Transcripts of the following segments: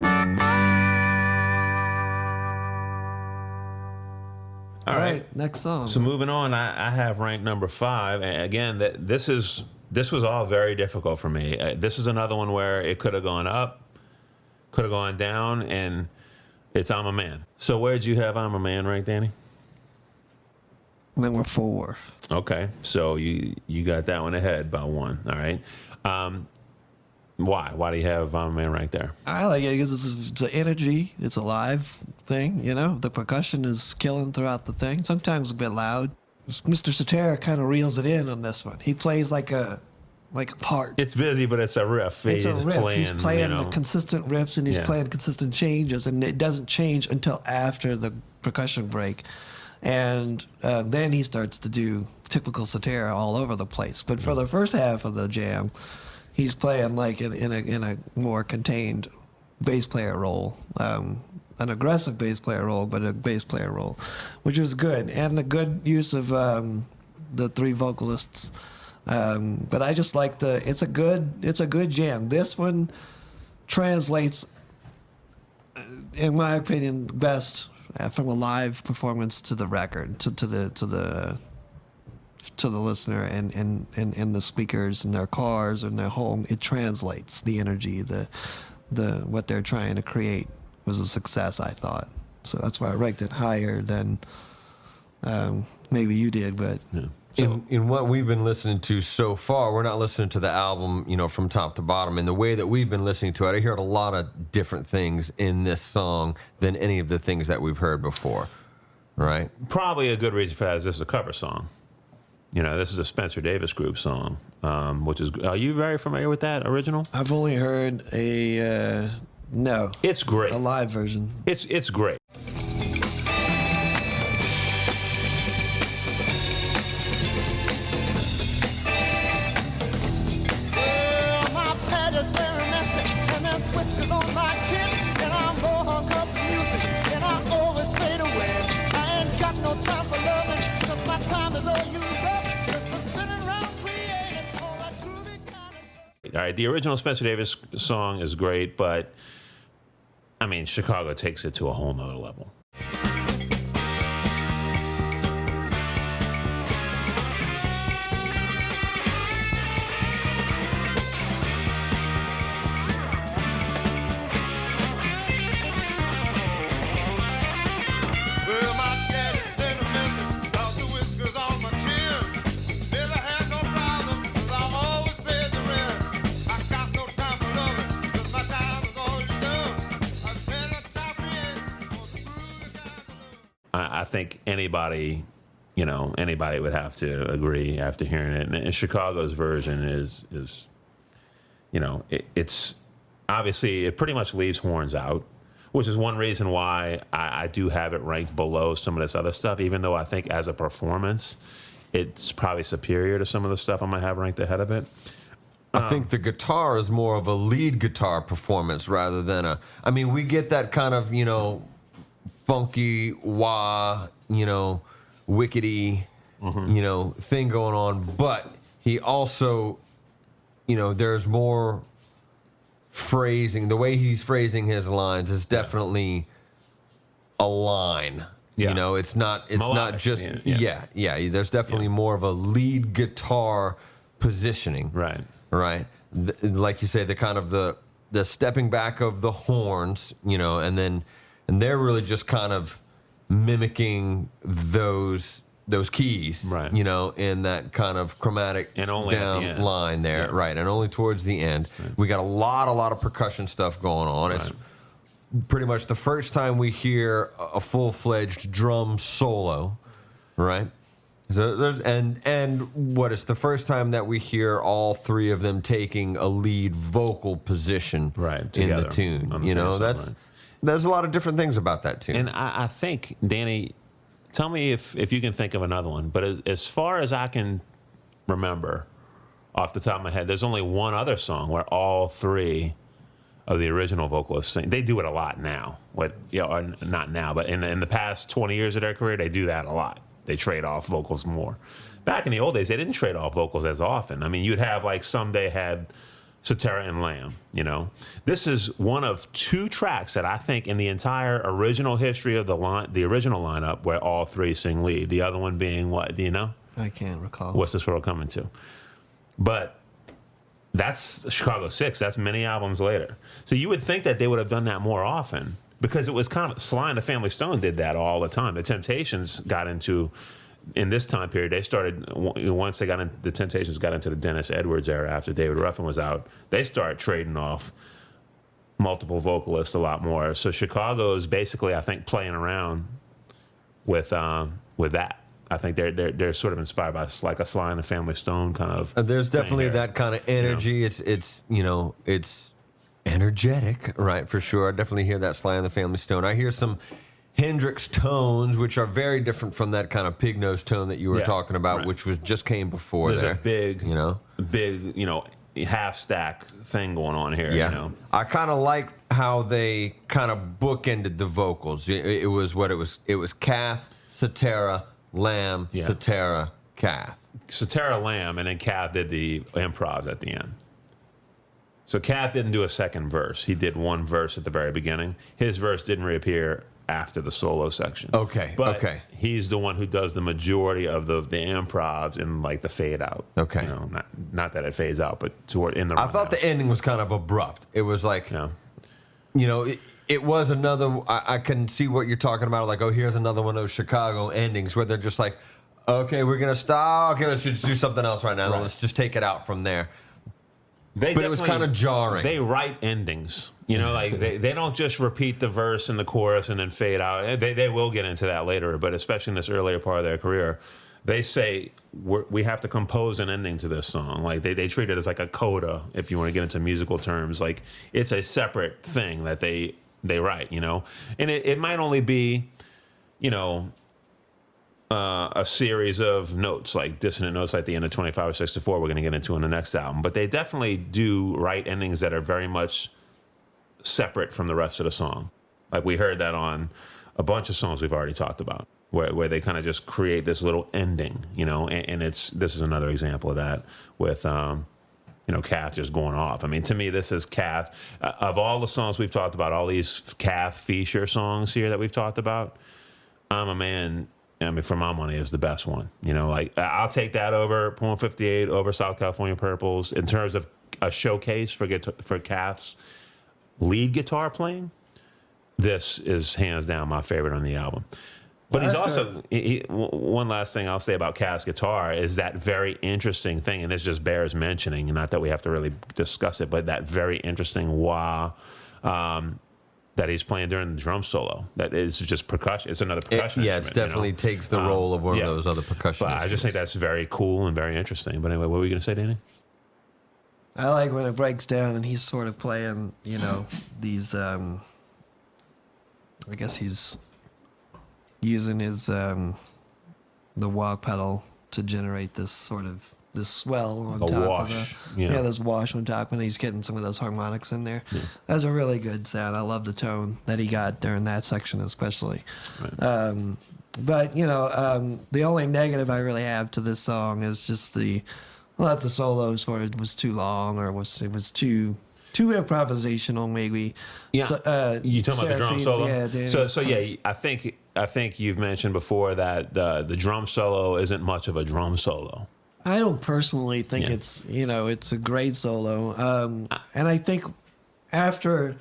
All right, next song. So moving on, I have ranked number 5. And again, this was all very difficult for me. This is another one where it could have gone up, could have gone down, and it's I'm a Man. So where'd you have I'm a Man ranked, Danny? Number 4. Okay, so you got that one ahead by 1. All right. Why? Why do you have I'm a Man right there? I like it because it's an energy. It's a live thing, you know. The percussion is killing throughout the thing. Sometimes a bit loud. Mr. Cetera kind of reels it in on this one. He plays like a part. It's busy, but it's a riff. It's a riff. He's playing the consistent riffs, and he's playing consistent changes, and it doesn't change until after the percussion break. And then he starts to do typical Cetera all over the place. But for the first half of the jam, he's playing like in a more contained bass player role, an aggressive bass player role, but a bass player role, which was good, and a good use of the 3 vocalists. But I just like it's a good jam. This one translates, in my opinion, best from a live performance to the record, to the listener and the speakers in their cars and their home. It translates the energy, the what they're trying to create was a success, I thought. So that's why I ranked it higher than maybe you did, but So, in what we've been listening to so far, we're not listening to the album, from top to bottom. In the way that we've been listening to it, I heard a lot of different things in this song than any of the things that we've heard before, right? Probably a good reason for that is this is a cover song. This is a Spencer Davis Group song, which is. Are you very familiar with that original? I've only heard no. It's great. A live version. It's great. All right, the original Spencer Davis song is great, but I mean, Chicago takes it to a whole nother level. I think anybody would have to agree after hearing it. And Chicago's version is it's obviously it pretty much leaves horns out, which is one reason why I do have it ranked below some of this other stuff, even though I think as a performance, it's probably superior to some of the stuff I might have ranked ahead of it. I think the guitar is more of a lead guitar performance rather than we get that kind of, funky wah, wickety, thing going on, but he also, there's more phrasing. The way he's phrasing his lines is definitely a line. Yeah. It's not Melodic, just there's definitely more of a lead guitar positioning. Right. Like you say, the kind of the stepping back of the horns, and they're really just kind of mimicking those keys, right? In that kind of chromatic and only down line there, right? And only towards the end, right. We got a lot of percussion stuff going on. Right. It's pretty much the first time we hear a full-fledged drum solo, right? So it's the first time that we hear all 3 of them taking a lead vocal position in the tune. There's a lot of different things about that tune. And I think, Danny, tell me if you can think of another one. But as far as I can remember off the top of my head, there's only one other song where all 3 of the original vocalists sing. They do it a lot now. Or not now, but in the past 20 years of their career, they do that a lot. They trade off vocals more. Back in the old days, they didn't trade off vocals as often. I mean, you'd have like Someday had Cetera and Lamb, you know. This is one of 2 tracks that I think in the entire original history of the original lineup where all 3 sing lead. The other one being what? Do you know? I can't recall. What's This World Coming To? But that's Chicago 6. That's many albums later. So you would think that they would have done that more often because it was kind of Sly and the Family Stone did that all the time. The Temptations got into, in this time period, they started, once the Temptations got into the Dennis Edwards era after David Ruffin was out, they started trading off multiple vocalists a lot more. So Chicago is basically, I think, playing around with that. I think they're sort of inspired by like a Sly and the Family Stone kind of. There's definitely there. that kind of energy. You know? It's energetic, right? For sure. I definitely hear that Sly and the Family Stone. I hear some Hendrix tones, which are very different from that kind of pig nose tone that you were talking about, right. which just came before. There's there. a big, you know, half stack thing going on here. Yeah, You know? I kind of like how they kind of bookended the vocals. It was what it was. It was Kath, Cetera, Lamb, Cetera, Kath. Cetera, Lamb, and then Kath did the improvs at the end. So Kath didn't do a second verse. He did one verse at the very beginning. His verse didn't reappear after the solo section. Okay. But okay. he's the one who does the majority of the improvs and like the fade out. Okay. You know, not that it fades out, but in the. I thought the ending was kind of abrupt. It was like, it was another. I can see what you're talking about. Like, oh, here's another one of those Chicago endings where they're just like, okay, we're gonna stop. Okay, let's just do something else right now. Right. Let's just take it out from there. But it was kind of jarring. They write endings. You know, like they don't just repeat the verse and the chorus and then fade out. They will get into that later, but especially in this earlier part of their career, they say we have to compose an ending to this song. Like they treat it as like a coda, if you want to get into musical terms. Like it's a separate thing that they write, you know. And it might only be, a series of notes, like dissonant notes like the end of 25 or 64 we're going to get into in the next album. But they definitely do write endings that are very much separate from the rest of the song. Like we heard that on a bunch of songs we've already talked about, where they kind of just create this little ending, and this is another example of that with, Kath just going off. I mean, to me, this is Kath. Of all the songs we've talked about, all these Kath feature songs here that we've talked about, I'm a Man, I mean, for my money, is the best one. Like I'll take that over Point 58, over South California Purples in terms of a showcase for Kath's lead guitar playing. This is hands down my favorite on the album. But he's also one last thing I'll say about Kath's guitar is that very interesting thing, and this just bears mentioning. Not that we have to really discuss it, but that very interesting wah. That he's playing during the drum solo. That is just percussion. It's another percussion instrument. It definitely takes the role of one of those other percussion But I just think that's very cool and very interesting. But anyway, what were you going to say, Danny? I like when it breaks down and he's sort of playing, these, I guess he's using his, the wah pedal to generate this sort of, this swell on top wash. of this wash on top, and he's getting some of those harmonics in there. Yeah. That's a really good sound. I love the tone that he got during that section, especially. Right. But the only negative I really have to this song is just the solo sort of was too long, or it was too improvisational, maybe. Yeah. So, you talking about the drum solo? Yeah. So yeah, I think you've mentioned before that the drum solo isn't much of a drum solo. I don't personally think it's a great solo, and I think after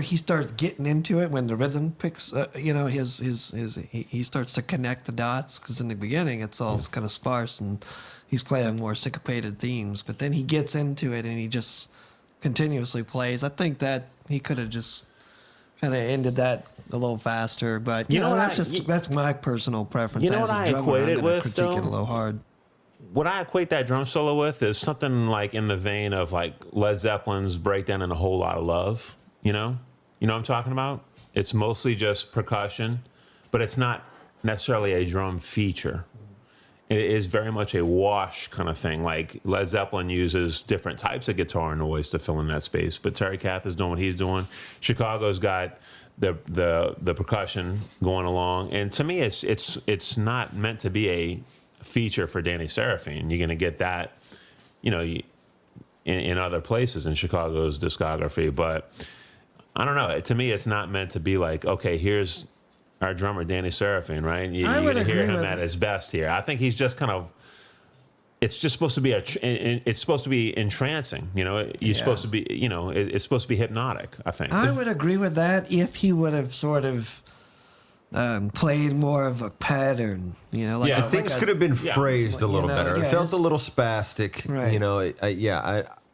he starts getting into it, when the rhythm picks, he starts to connect the dots, because in the beginning it's all kind of sparse and he's playing more syncopated themes, but then he gets into it and he just continuously plays. I think that he could have just kind of ended that a little faster, but that's my personal preference. You know as what a drummer, I equate it with, critique it a little hard. What I equate that drum solo with is something like in the vein of like Led Zeppelin's Breakdown and A Whole Lot of Love. You know what I'm talking about? It's mostly just percussion, but it's not necessarily a drum feature. It is very much a wash kind of thing. Like Led Zeppelin uses different types of guitar noise to fill in that space, but Terry Kath is doing what he's doing. Chicago's got the percussion going along, and to me, it's not meant to be a feature for Danny Seraphine. You're going to get that, in other places in Chicago's discography. But I don't know. To me, it's not meant to be like, okay, here's our drummer Danny Serafin, right? You're going to hear him at his best here. I think he's just kind of. It's just supposed to be it's supposed to be entrancing, you know. You're supposed to be, you know, it's supposed to be hypnotic. I think I would agree with that if he would have sort of played more of a pattern, you know. Like things could have been phrased a little better. It felt a little spastic, right. You know.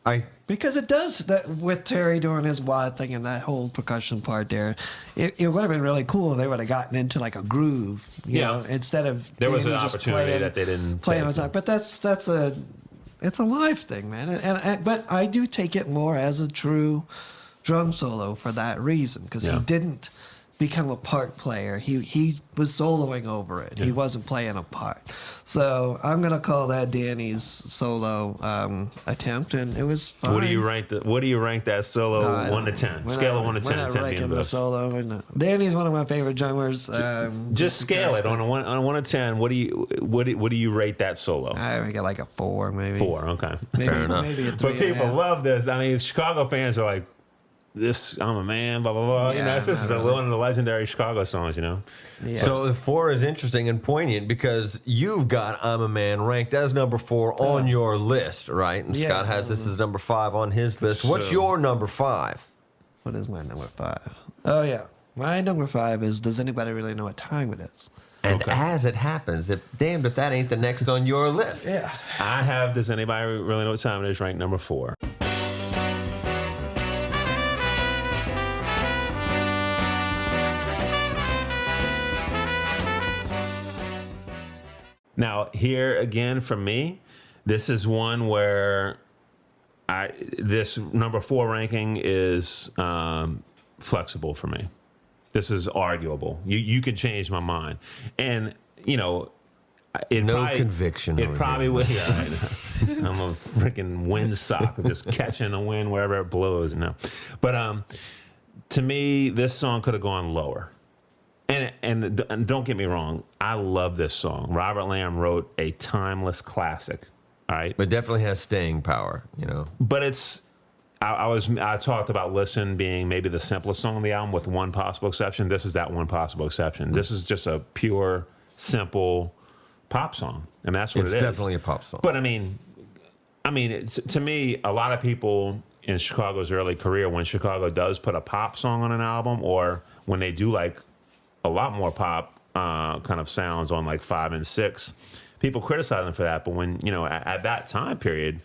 I because it does that with Terry doing his wah thing and that whole percussion part there. It would have been really cool if they would have gotten into like a groove, you know, instead of there was an just opportunity that they didn't play on time. But it's a live thing, man. And but I do take it more as a true drum solo for that reason because he didn't become a part player. He was soloing over it. He wasn't playing a part. So I'm gonna call that Danny's solo attempt, and it was fine. What do you rank that solo 1 to 10? Scale of 1 to 10. We're not ranking the solo. Danny's one of my favorite drummers. Just scale it on a 1 to 10. What do you rate that solo? I rank it like a 4, maybe. 4. Okay, fair enough. Maybe a 3. But people love this. I mean, Chicago fans are like, "This, I'm a man," blah blah blah. You know, this is one of the legendary Chicago songs. You know, So the 4 is interesting and poignant because you've got "I'm a Man" ranked as number 4 on your list, right? And Scott has this as number 5 on his list. What's your number 5? What is my number 5? Oh yeah, my number 5 is "Does Anybody Really Know What Time It Is?" And as it happens, damned if that ain't the next on your list. Yeah, I have "Does Anybody Really Know What Time It Is" ranked number 4. Now, here again for me, this is one where this number 4 ranking is flexible for me. This is arguable. You can change my mind, and you know, conviction. It probably would. Yeah, I'm a freaking windsock, just catching the wind wherever it blows. You know, but to me, this song could have gone lower. And don't get me wrong, I love this song. Robert Lamb wrote a timeless classic, all right? But definitely has staying power, you know. But it's, I talked about "Listen" being maybe the simplest song on the album with one possible exception. This is that one possible exception. This is just a pure, simple pop song, and that's what it is. It's definitely a pop song. But I mean, to me, a lot of people in Chicago's early career, when Chicago does put a pop song on an album, or when they do like a lot more pop kind of sounds on like 5 and 6. People criticize them for that, but when, you know, at that time period,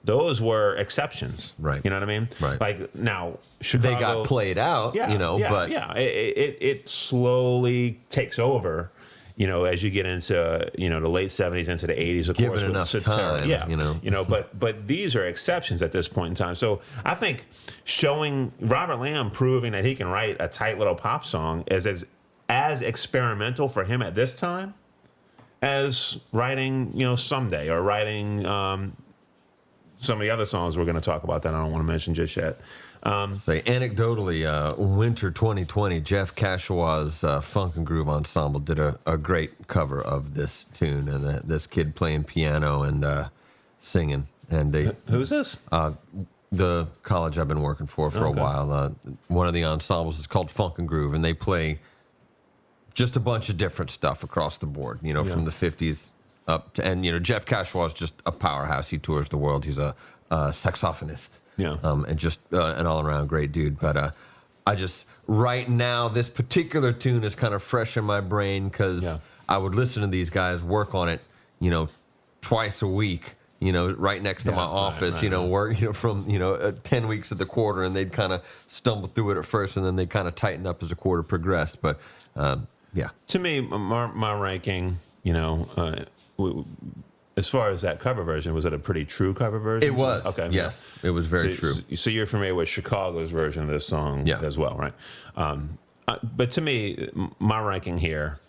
those were exceptions. Right. You know what I mean? Right. Like now, Chicago, they got played out, you know, but it slowly takes over, you know, as you get into, you know, the late 70s into the 80s, of given course, with enough Satara. time, you know, but these are exceptions at this point in time. So I think showing Robert Lamb proving that he can write a tight little pop song is as experimental for him at this time as writing, you know, Someday, or writing some of the other songs we're going to talk about that I don't want to mention just yet. Say anecdotally, winter 2020, Jeff Cashaw's Funk and Groove Ensemble did a great cover of this tune, and this kid playing piano and singing. And they who's this? The college I've been working for a while. One of the ensembles is called Funk and Groove, and they play just a bunch of different stuff across the board, you know, from the 50s up to, and, you know, Jeff Cashwa is just a powerhouse. He tours the world. He's a saxophonist. Yeah. And just an all-around great dude. But I just, right now, this particular tune is kind of fresh in my brain because I would listen to these guys work on it, you know, twice a week, you know, right next to my office, you know, work, you know, from, you know, 10 weeks of the quarter, and they'd kind of stumble through it at first, and then they kind of tighten up as the quarter progressed. But, to me, my ranking, you know, as far as that cover version, was it a pretty true cover version? It was. Okay. Yes, it was very true. So you're familiar with Chicago's version of this song as well, right? But to me, my ranking here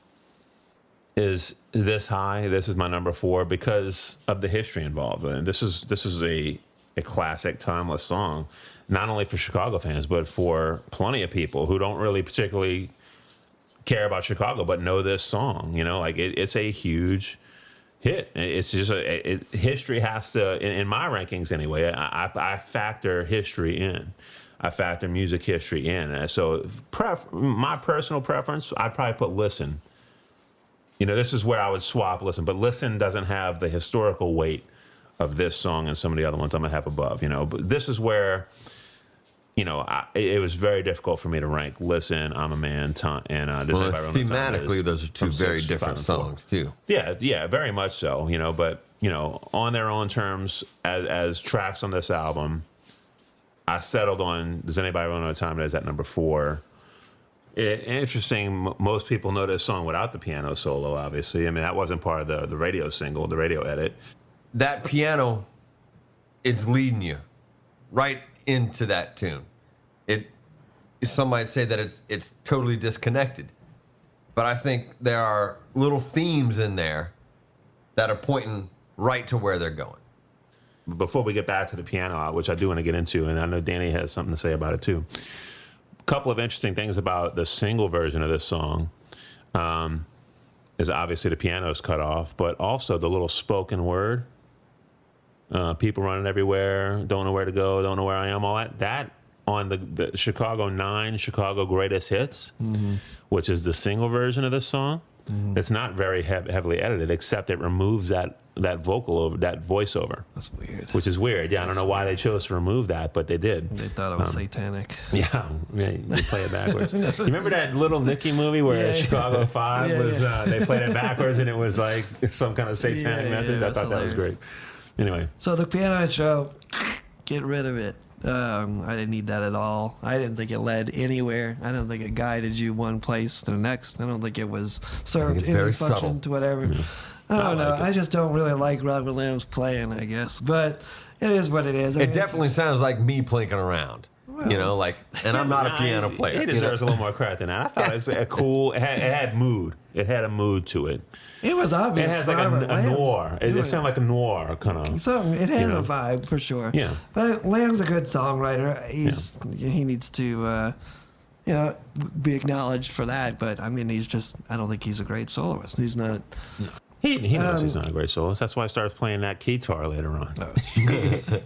is this high. This is my number 4 because of the history involved. And this is a classic, timeless song, not only for Chicago fans, but for plenty of people who don't really particularly care about Chicago but know this song. You know, like it's a huge hit. It's just history has to, in my rankings anyway. I factor history in. I factor music history in. And so, my personal preference, I'd probably put Listen. You know, this is where I would swap Listen, but Listen doesn't have the historical weight of this song and some of the other ones I'm gonna have above. You know, but this is where, you know, it was very difficult for me to rank Listen, I'm a Man, and thematically, those are two very different songs too. Yeah, very much so. You know, but you know, on their own terms, as tracks on this album, I settled on Does Anybody Really Know What Time It Is at number 4. Interesting. Most people know this song without the piano solo. Obviously, I mean that wasn't part of the radio single, the radio edit. That piano, it's leading you right into that tune. Some might say that it's totally disconnected, but I think there are little themes in there that are pointing right to where they're going. Before we get back to the piano, which I do want to get into, and I know Danny has something to say about it too. A couple of interesting things about the single version of this song is obviously the piano is cut off, but also the little spoken word. People running everywhere, don't know where to go, don't know where I am, all that. That on the Chicago 9 Chicago Greatest Hits, which is the single version of this song. It's not very heavily edited, except it removes that vocal over that voiceover. That's weird. Which is weird. Yeah, I don't know why they chose to remove that, but they did. They thought it was satanic. Yeah, they play it backwards. You remember that Little Nicky movie where Chicago 5 was? They played it backwards, and it was like some kind of satanic message. I thought that was great. Anyway, so the piano intro, get rid of it. I didn't need that at all. I didn't think it led anywhere. I don't think it guided you one place to the next. I don't think it was served any function subtle. to whatever. Yeah. I don't know. I just don't really like Robert Lamb's playing, I guess. But it is what it is. It definitely sounds like me plinking around. Well, you know, like, and I'm not a piano player. He deserves a little more credit than that. I thought it was a cool. It had mood. It had a mood to it. It was obvious. It has like a noir. It sounded like a noir kind of. So it has a vibe for sure. Yeah. But Lamb's a good songwriter. He needs to, be acknowledged for that. But I mean, I don't think he's a great soloist. He's not. He knows he's not a great soloist. That's why he starts playing that guitar later on. Oh, he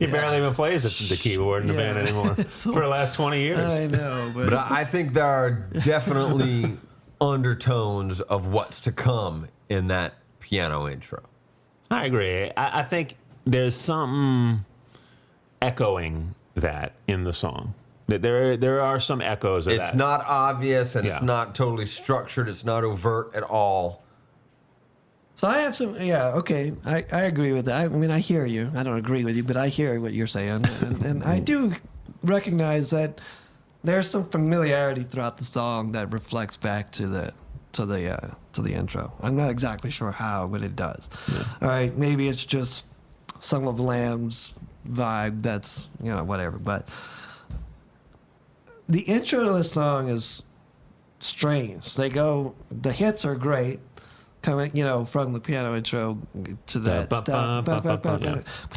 barely even plays the keyboard in the band anymore for the last 20 years. I know. But I think there are definitely undertones of what's to come in that piano intro. I agree. I think there's something echoing that in the song. There are some echoes of that. It's not obvious, and it's not totally structured. It's not overt at all. So I have some, okay, I agree with that. I mean, I hear you. I don't agree with you, but I hear what you're saying. And I do recognize that there's some familiarity throughout the song that reflects back to the intro. I'm not exactly sure how, but it does. Yeah. All right, maybe it's just some of Lamb's vibe that's, whatever. But the intro to this song is strange. The hits are great. Coming, from the piano intro to that stuff. But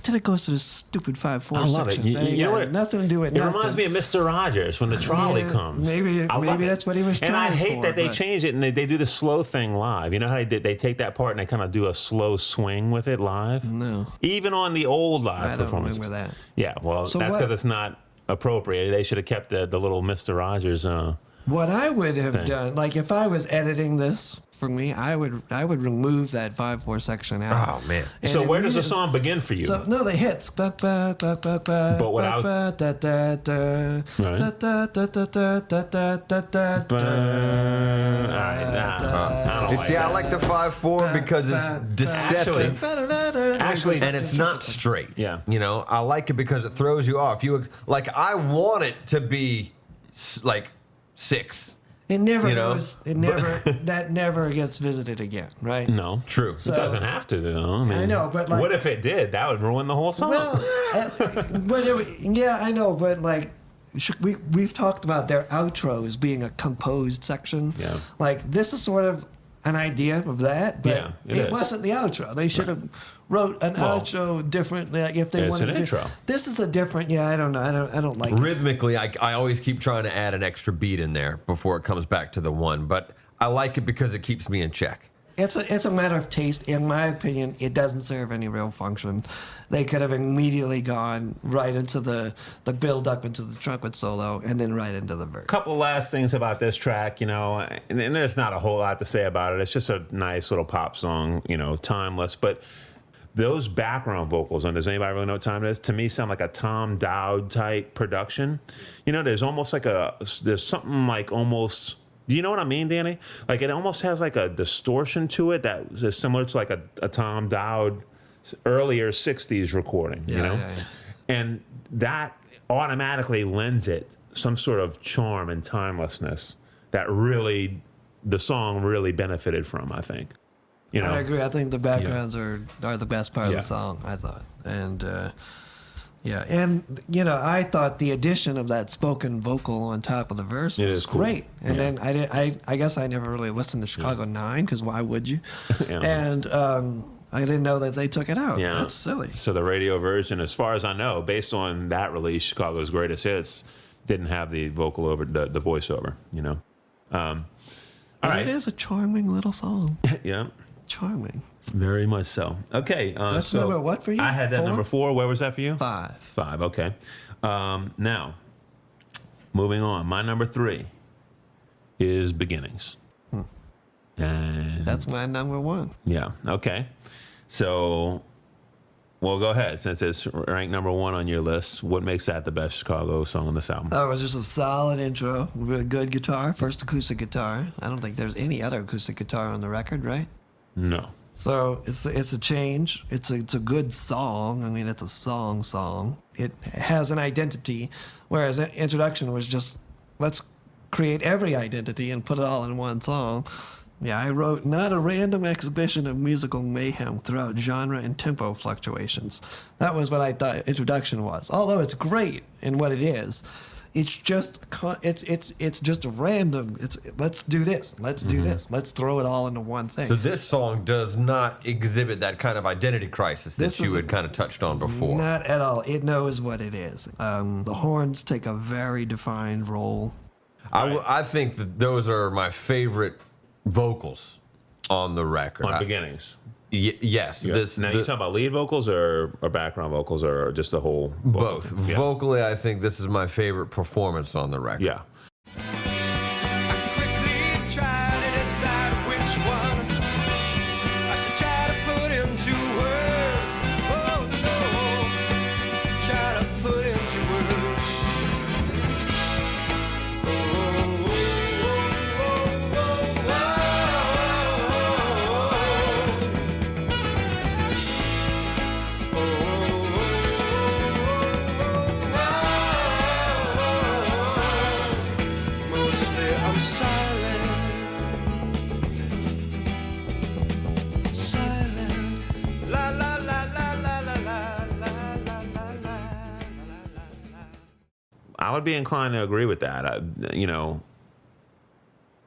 then it goes to this stupid 5/4 section. You know what? Nothing to do with nothing. It reminds me of Mr. Rogers when the trolley comes. Maybe that's what he was trying for. And I hate that they change it and they do the slow thing live. You know how they take that part and they kind of do a slow swing with it live? No. Even on the old live performances. I don't remember that. Yeah, well, that's because it's not appropriate. They should have kept the little Mr. Rogers what I would have thing. done, like if I was editing this for me, I would remove that 5/4 section out. Oh man! And so where does the song begin for you? So no, the hits. But without. I like the 5/4 because it's deceptive. Actually, and it's not straight. Yeah. I like it because it throws you off. I want it to be like 6. It never goes. It never. That never gets visited again, right? No, true. So, it doesn't have to, though. I know, but what if it did? That would ruin the whole song. Well, I know, but we've talked about their outros being a composed section. Yeah. Like this is sort of an idea of that, but it wasn't the outro. They should have wrote an outro differently if they wanted an to. Intro. This is a different. I don't know. I don't like rhythmically. I always keep trying to add an extra beat in there before it comes back to the one, but I like it because it keeps me in check. It's a matter of taste. In my opinion, it doesn't serve any real function. They could have immediately gone right into the build up into the trumpet solo and then right into the verse. Couple last things about this track, and there's not a whole lot to say about it. It's just a nice little pop song, timeless. But those background vocals, and does anybody really know what time it is? To me, sound like a Tom Dowd type production. There's almost like there's something like almost. Do you know what I mean, Danny? Like it almost has like a distortion to it that is similar to like a Tom Dowd earlier 60s recording, Yeah. And that automatically lends it some sort of charm and timelessness that really the song really benefited from, I think. I agree. I think the backgrounds are the best part of Yeah. the song, I thought. And I thought the addition of that spoken vocal on top of the verse was cool. great. And Yeah. then I guess I never really listened to Chicago 9 because why would you? Yeah. And I didn't know that they took it out. Yeah. That's silly. So the radio version, as far as I know, based on that release, Chicago's Greatest Hits, didn't have the vocal over the voiceover. All right. It is a charming little song. Yeah. Charming. Very much so. Okay. That's so number what for you? I had that 4? number 4. Where was that for you? 5. 5. Okay. Now, moving on. My number 3 is Beginnings. And That's my number 1. yeah. Okay. So, well, go ahead. Since it's ranked number 1 on your list, what makes that the best Chicago song on this album? Oh, it was just a solid intro with a good guitar, first acoustic guitar. I don't think there's any other acoustic guitar on the record, right? No. So it's a change. It's a good song. I mean, it's a song. It has an identity, whereas Introduction was just let's create every identity and put it all in one song. Yeah, I wrote not a random exhibition of musical mayhem throughout genre and tempo fluctuations. That was what I thought Introduction was. Although it's great in what it is, it's just it's just random. Let's do this. Let's do this. Let's throw it all into one thing. So this song does not exhibit that kind of identity crisis that This you is had kind of touched on before. Not at all. It knows what it is. The horns take a very defined role. I think that those are my favorite vocals on the record. On Beginnings. Yes. Yeah. Now, you talking about lead vocals or background vocals or just the whole vocal? both. Yeah. Vocally, I think this is my favorite performance on the record. Yeah. Quickly try to decide which one I should try to put into words. Oh no, try to put into words. Mostly I'm silent, silent. La la la la la la la la la la la. I would be inclined to agree with that.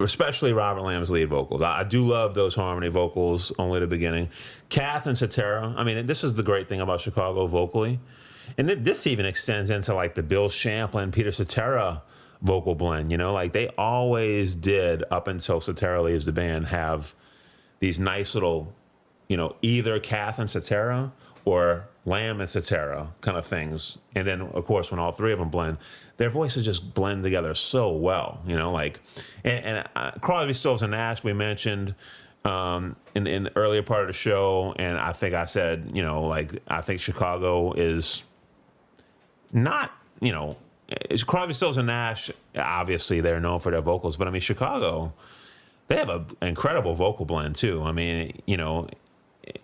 Especially Robert Lamb's lead vocals. I do love those harmony vocals, only the beginning. Kath and Cetera. I mean, this is the great thing about Chicago vocally. And this even extends into like the Bill Champlin, Peter Cetera vocal blend. Like they always did up until Cetera leaves the band have these nice little, either Kath and Cetera or Lamb and Cetera kind of things. And then, of course, when all three of them blend, their voices just blend together so well, and Crosby, Stills, and Nash we mentioned in the earlier part of the show, and I think I said, I think Chicago is not, Crosby, Stills, and Nash, obviously they're known for their vocals, but I mean, Chicago, they have an incredible vocal blend too. I mean,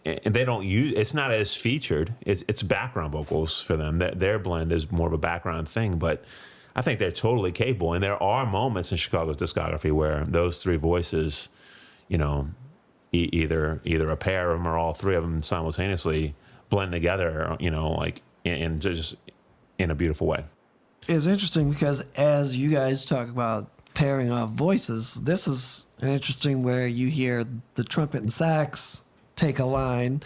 and they don't use, it's not as featured. It's background vocals for them. Their blend is more of a background thing, but I think they're totally capable. And there are moments in Chicago's discography where those three voices, either a pair of them or all three of them simultaneously blend together, like in just in a beautiful way. It's interesting because as you guys talk about pairing off voices, this is an interesting where you hear the trumpet and sax take a line,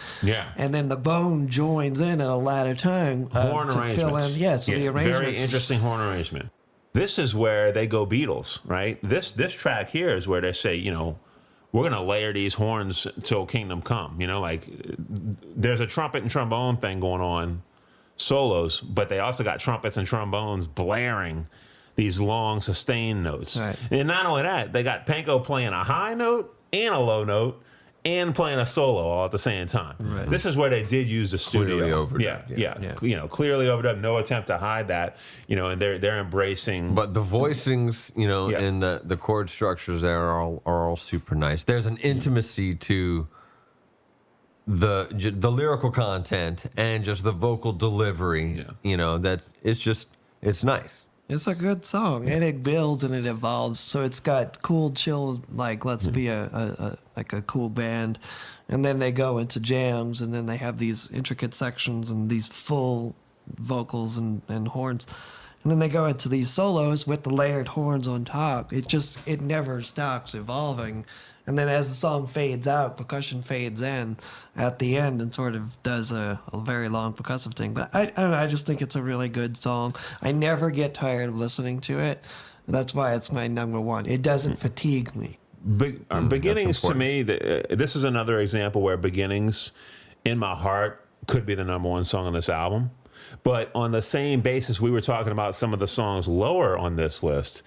and then the bone joins in at a later time Horn to fill in. arrangements. The arrangements. Very interesting horn arrangement. This is where they go Beatles, right? This track here is where they say, we're gonna layer these horns till Kingdom Come. You know, like there's a trumpet and trombone thing going on solos, but they also got trumpets and trombones blaring these long sustained notes. Right. And not only that, they got Panko playing a high note and a low note and playing a solo all at the same time. Right. This is where they did use the studio. Clearly overdubbed, Yeah. You know, clearly overdubbed. No attempt to hide that. You know, and they're embracing. But the voicings, you know, Yeah. and the chord structures there are all super nice. There's an intimacy to the lyrical content and just the vocal delivery. Yeah. You know, it's nice. It's a good song, and it builds and it evolves. So it's got cool, chill, like let's be a cool band, and then they go into jams, and then they have these intricate sections and these full vocals and horns, and then they go into these solos with the layered horns on top. It never stops evolving. And then as the song fades out, percussion fades in at the end and sort of does a very long percussive thing. But I don't know, I just think it's a really good song. I never get tired of listening to it. That's why it's my number one. It doesn't fatigue me. Beginnings to me, this is another example where Beginnings in my heart could be the number one song on this album. But on the same basis, we were talking about some of the songs lower on this list.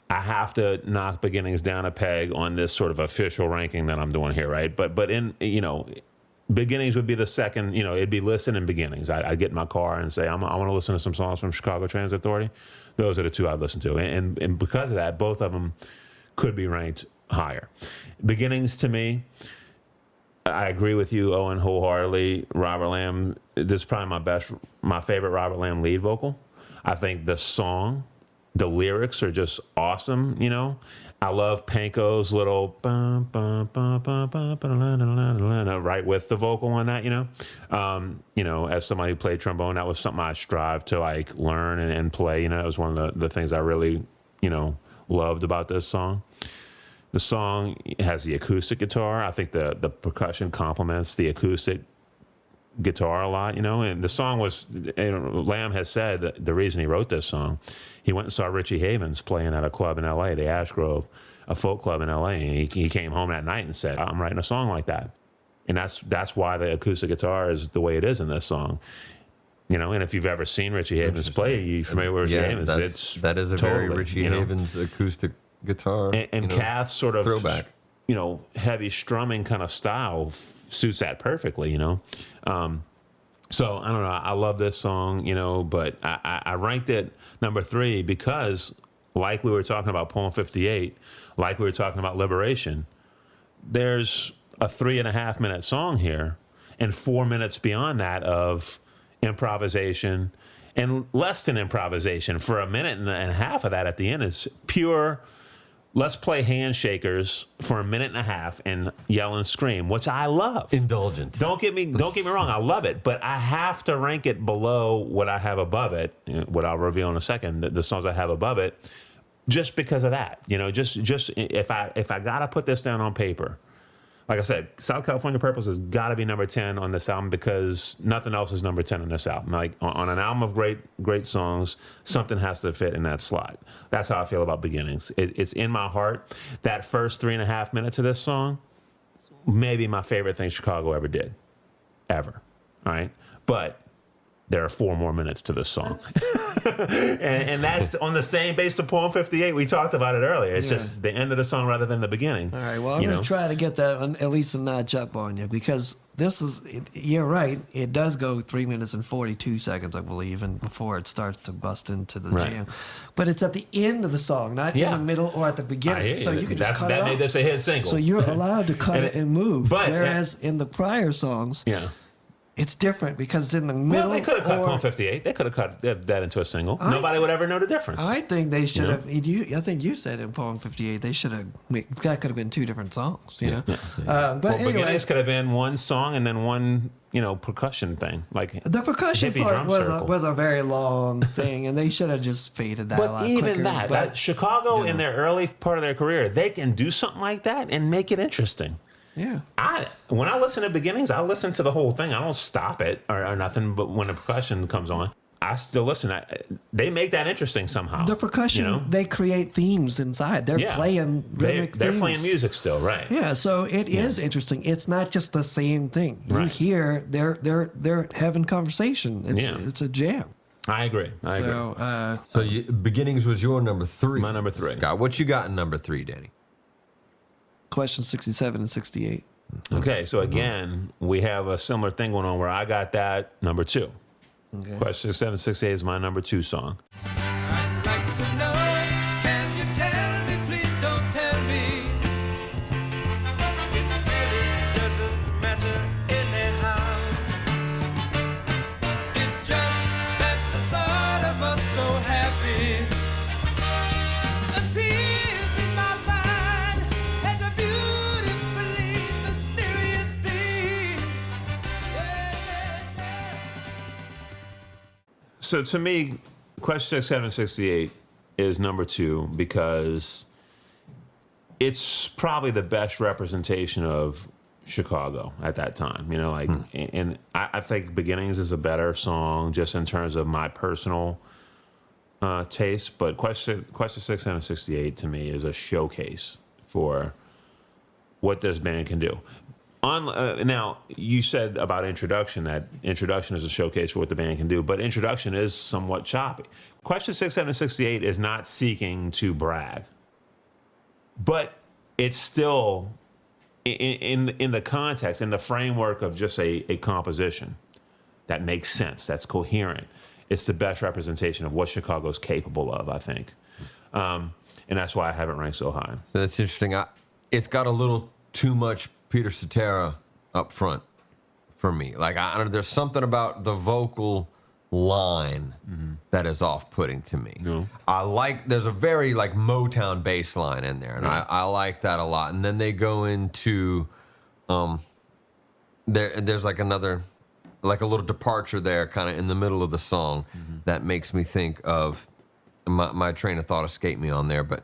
I have to knock Beginnings down a peg on this sort of official ranking that I'm doing here, right? But in, you know, Beginnings would be the second, you know, it'd be Listen and Beginnings. I'd get in my car and say, I want to listen to some songs from Chicago Transit Authority. Those are the two I'd listen to. And because of that, both of them could be ranked higher. Beginnings, to me, I agree with you, Owen, wholeheartedly. Robert Lamb, this is probably my favorite Robert Lamb lead vocal. I think the song, the lyrics are just awesome, you know. I love Panko's little right with the vocal on that, you know. You know, as somebody who played trombone, that was something I strive to like learn and play. You know, it was one of the things I really, you know, loved about this song. The song has the acoustic guitar. I think the percussion complements the acoustic guitar a lot, you know. And the song was, Lamb has said that the reason he wrote this song, he went and saw Richie Havens playing at a club in L.A., the Ash Grove, a folk club in L.A., and he came home that night and said, I'm writing a song like that. And that's why the acoustic guitar is the way it is in this song. You know, and if you've ever seen Richie Havens play, you're familiar with Richie Havens. That is a very Richie Havens acoustic guitar. And Kath's sort of throwback, you know, heavy strumming kind of style suits that perfectly, you know. So I don't know. I love this song, you know, but I ranked it number 3 because, like we were talking about Poem 58, like we were talking about Liberation, there's a 3.5 minute song here and 4 minutes beyond that of improvisation and less than improvisation. For a minute and a half of that at the end is pure, let's play handshakers for a minute and a half and yell and scream, which I love. Indulgent. Don't get me wrong, I love it, but I have to rank it below what I have above it, what I'll reveal in a second, the songs I have above it, just because of that. You know, just if I gotta put this down on paper, like I said, South California Purples has got to be number 10 on this album because nothing else is number 10 on this album. Like on an album of great songs, something has to fit in that slot. That's how I feel about Beginnings. It's in my heart. That first 3.5 minutes of this song, maybe my favorite thing Chicago ever did, ever. All right, but there are 4 more minutes to this song. and that's on the same base of Poem 58. We talked about it earlier. It's just the end of the song rather than the beginning. All right, well, I'm going to try to get that at least a notch up on you because you're right. It does go 3 minutes and 42 seconds, I believe, and before it starts to bust into the jam. But it's at the end of the song, not in the middle or at the beginning. So you can just cut it off. That made this a hit single. So you're allowed to cut it and move. Whereas in the prior songs, it's different because it's in the middle. Well, they could have cut Poem 58. They could have cut that into a single. Nobody would ever know the difference. I think they should have. I think you said in Poem 58 they should have. That could have been 2 different songs. You know. But anyway, Beginnings could have been one song and then one, percussion thing. Like the percussion part was a very long thing, and they should have just faded that. But even quicker. But Chicago in their early part of their career, they can do something like that and make it interesting. Yeah. When I listen to Beginnings, I listen to the whole thing. I don't stop it or nothing. But when the percussion comes on, I still listen. They make that interesting somehow. The percussion, you know? they create themes inside. They're playing rhythmic They're themes. playing music still, right? Yeah, so it is interesting. It's not just the same thing. You Right. hear they're having conversation. It's a jam. I agree. I agree. So Beginnings was your number 3. My number 3. Scott, what you got in number 3, Danny? question 67 and 68. Okay, so again, we have a similar thing going on where I got that number 2. Okay. Question 6768 is my number 2 song. I'd like to know, can you tell me, please don't tell me. It really doesn't matter anyhow. It's just that the thought of us so happy appears in my mind as a beautifully mysterious thing. So to me, question 6768 is number 2 because it's probably the best representation of Chicago at that time. You know, like, and I think Beginnings is a better song just in terms of my personal taste. But question 6768 to me is a showcase for what this band can do. Now, you said about Introduction, that Introduction is a showcase for what the band can do, but Introduction is somewhat choppy. Question 6768 is not seeking to brag, but it's still in the context, in the framework of just a composition that makes sense, that's coherent. It's the best representation of what Chicago's capable of, I think. And that's why I have it ranked so high. That's interesting. It's got a little too much Peter Cetera up front for me. Like, there's something about the vocal line that is off-putting to me. No. There's a very like Motown bass line in there, and I like that a lot. And then they go into there's like another, like a little departure there, kind of in the middle of the song, that makes me think of my train of thought escaped me on there. But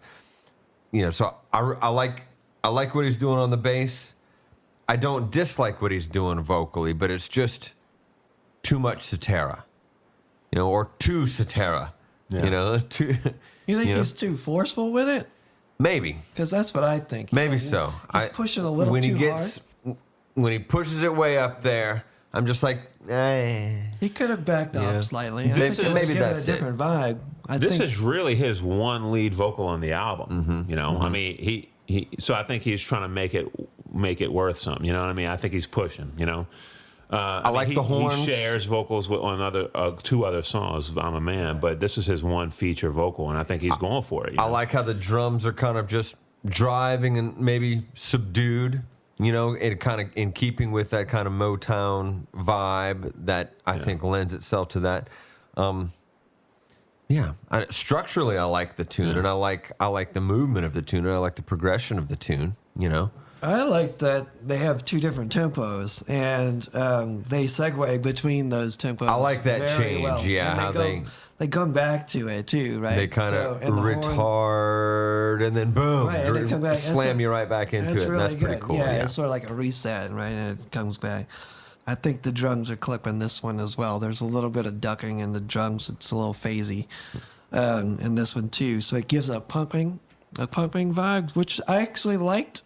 you know, so I like what he's doing on the bass. I don't dislike what he's doing vocally, but it's just too much Cetera, you know, or too Cetera, you know. Too, You think know? he's too forceful with it? Maybe, Because that's what I think. maybe He's so. He's pushing a little when too he gets, hard. When he pushes it way up there, I'm just like, eh. He could have backed Yeah. off slightly. I This think it is- would maybe give it a that's it. different vibe. This think, is really his one lead vocal on the album. You know, I mean, he. So I think he's trying to make it worth something. You know what I mean? I think he's pushing. You know, I like mean, the horns. He shares vocals on two other songs. I'm a Man, but this is his one feature vocal, and I think he's going for it. You I know? like how the drums are kind of just driving and maybe subdued. You know, it kind of in keeping with that kind of Motown vibe that I think lends itself to that. Structurally, I like the tune, and I like the movement of the tune, and I like the progression of the tune. You know, I like that they have two different tempos, and they segue between those tempos. I like that very change, well. yeah, And how they come back to it too, right? they kind of and the horn- retard, and then boom, Right, and they come back. slam you right back into That's it. And really that's pretty good. cool. Yeah, Yeah, it's sort of like a reset, right? And it comes back. I think the drums are clipping this one as well. There's a little bit of ducking in the drums. It's a little phasey in this one too. So it gives a pumping vibe, which I actually liked.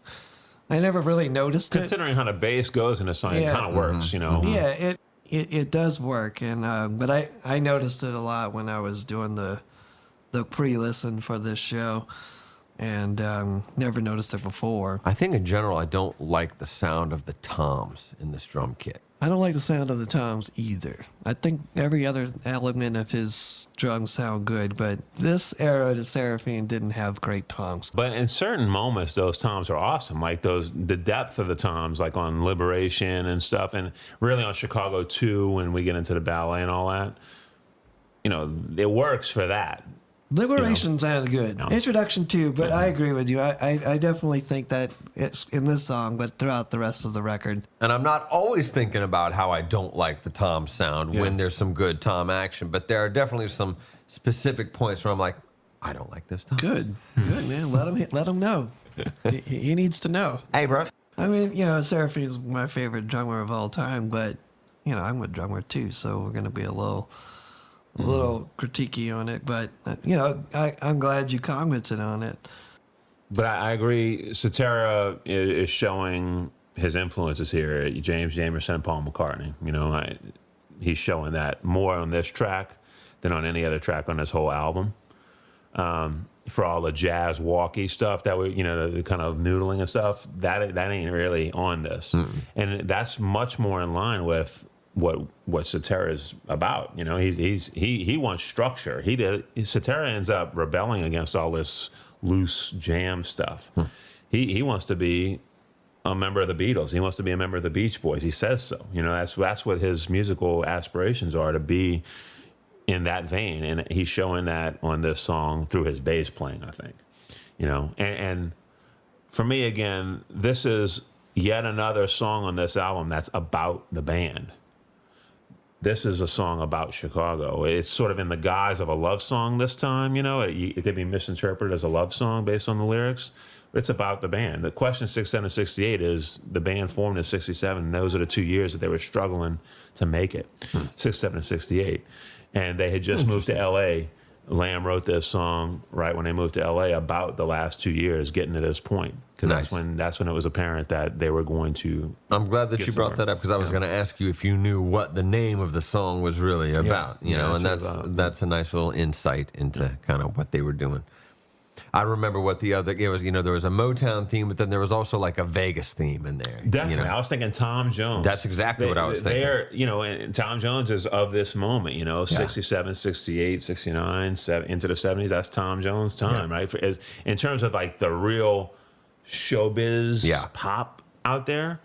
I never really noticed it. Considering how the bass goes in the song, it Yeah. kind of works. You know. Yeah, it does work, and but I noticed it a lot when I was doing the pre-listen for this show, and never noticed it before. I think in general, I don't like the sound of the toms in this drum kit. I don't like the sound of the toms either. I think every other element of his drums sound good, but this era, the Seraphine didn't have great toms. But in certain moments, those toms are awesome. Like the depth of the toms, like on Liberation and stuff, and really on Chicago 2 when we get into the ballet and all that. You know, it works for that. Liberation sounded good. No. Introduction too, but I agree with you. I definitely think that it's in this song, but throughout the rest of the record. And I'm not always thinking about how I don't like the tom sound when there's some good tom action, but there are definitely some specific points where I'm like, I don't like this tom. Good, man. Let him know. he needs to know. Hey, bro. I mean, you know, Seraphine's my favorite drummer of all time, but you know, I'm a drummer too, so we're gonna be a little little critiquey on it, but I'm glad you commented on it. But I agree. Cetera is showing his influences here. James Jamerson, Paul McCartney. He's showing that more on this track than on any other track on this whole album. For all the jazz walky stuff that the kind of noodling and stuff, that ain't really on this, and that's much more in line with what Cetera is about. He wants structure. Cetera ends up rebelling against all this loose jam stuff. He wants to be a member of the Beatles. He wants to be a member of the Beach Boys. He says so. That's what his musical aspirations are, to be in that vein, and he's showing that on this song through his bass playing, I think. And for me, again, this is yet another song on this album that's about the band. This is a song about Chicago. It's sort of in the guise of a love song this time. It could be misinterpreted as a love song based on the lyrics. It's about the band. The question 67 and 68 is the band formed in 67, and those are the 2 years that they were struggling to make it, 67 and 68. And they had just moved to L.A. Lamb wrote this song right when they moved to L.A. about the last 2 years getting to this point. Because that's when it was apparent that they were going to. I'm glad that you brought that up, because I was going to ask you if you knew what the name of the song was really about. And that's a nice little insight into kind of what they were doing. I remember what the other, it was, there was a Motown theme, but then there was also like a Vegas theme in there. Definitely. I was thinking Tom Jones. That's exactly what I was thinking. And Tom Jones is of this moment, 67, 68, 69, into the 70s. That's Tom Jones' time, right? In terms of like the real showbiz pop out there,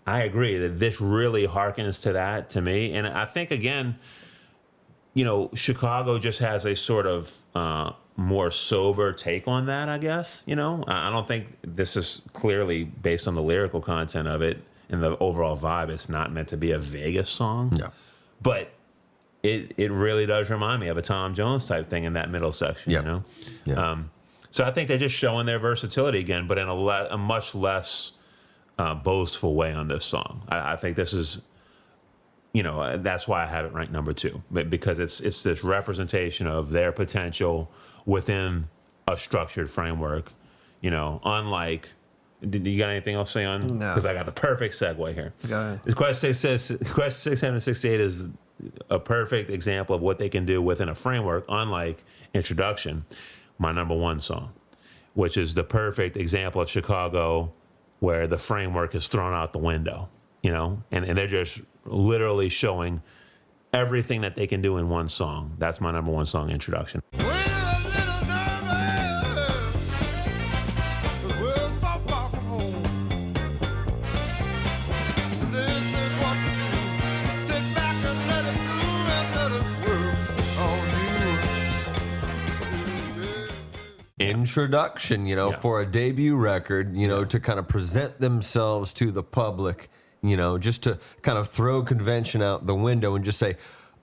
I agree that this really harkens to that to me. And I think, again, Chicago just has a sort of more sober take on that, I guess. I don't think this is clearly based on the lyrical content of it and the overall vibe. It's not meant to be a Vegas song. Yeah. But it really does remind me of a Tom Jones type thing in that middle section, Yeah. So I think they're just showing their versatility again, but in a much less boastful way on this song. I think this is, that's why I have it ranked number 2, because it's this representation of their potential within a structured framework. Unlike, you got anything else to say on? No. Because I got the perfect segue here. Go ahead. Question 6768 is a perfect example of what they can do within a framework, unlike Introduction, my number 1 song, which is the perfect example of Chicago where the framework is thrown out the window, and they're just literally showing everything that they can do in one song. That's my number 1 song, Introduction. Introduction, for a debut record, to kind of present themselves to the public, just to kind of throw convention out the window and just say,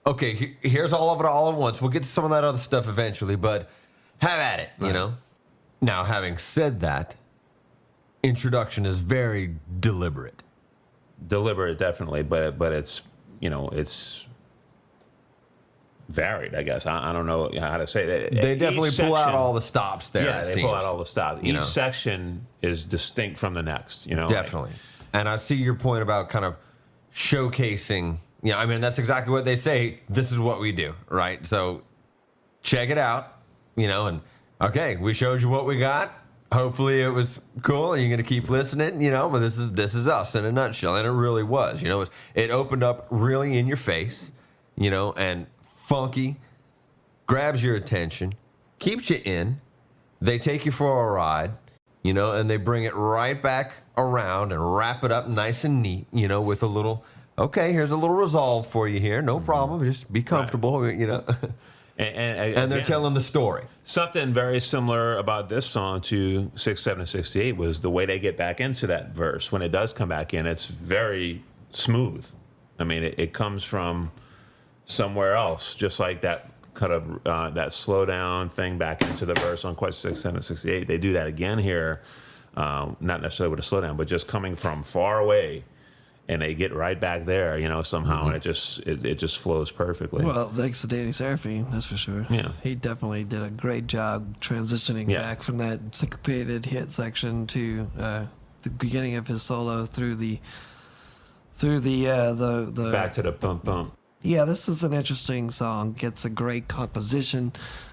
okay, here's all of it all at once. We'll get to some of that other stuff eventually, but have at it, Now, having said that, Introduction is very deliberate. Deliberate, definitely, but it's, it's varied, I guess. I don't know how to say that. They definitely pull out all the stops there. Yeah, they pull out all the stops. Each section is distinct from the next, Definitely. And I see your point about kind of showcasing. That's exactly what they say. This is what we do, right? So check it out, and okay, we showed you what we got. Hopefully it was cool and you're going to keep listening, but this is us in a nutshell. And it really was, it opened up really in your face, and funky, grabs your attention, keeps you in. They take you for a ride, and they bring it right back around and wrap it up nice and neat, with a little, okay, here's a little resolve for you here. No problem. Just be comfortable, And they're again, telling the story. Something very similar about this song to 67 and 68 was the way they get back into that verse. When it does come back in, it's very smooth. It comes from somewhere else, just like that kind of that slow down thing back into the verse on Question 67 and 68. They do that again here, not necessarily with a slow down, but just coming from far away and they get right back there, somehow, and it just flows perfectly. Well, thanks to Danny Seraphine, that's for sure. Yeah. He definitely did a great job transitioning back from that syncopated hit section to the beginning of his solo through the Back to the bump bump. Yeah, this is an interesting song. Gets a great composition.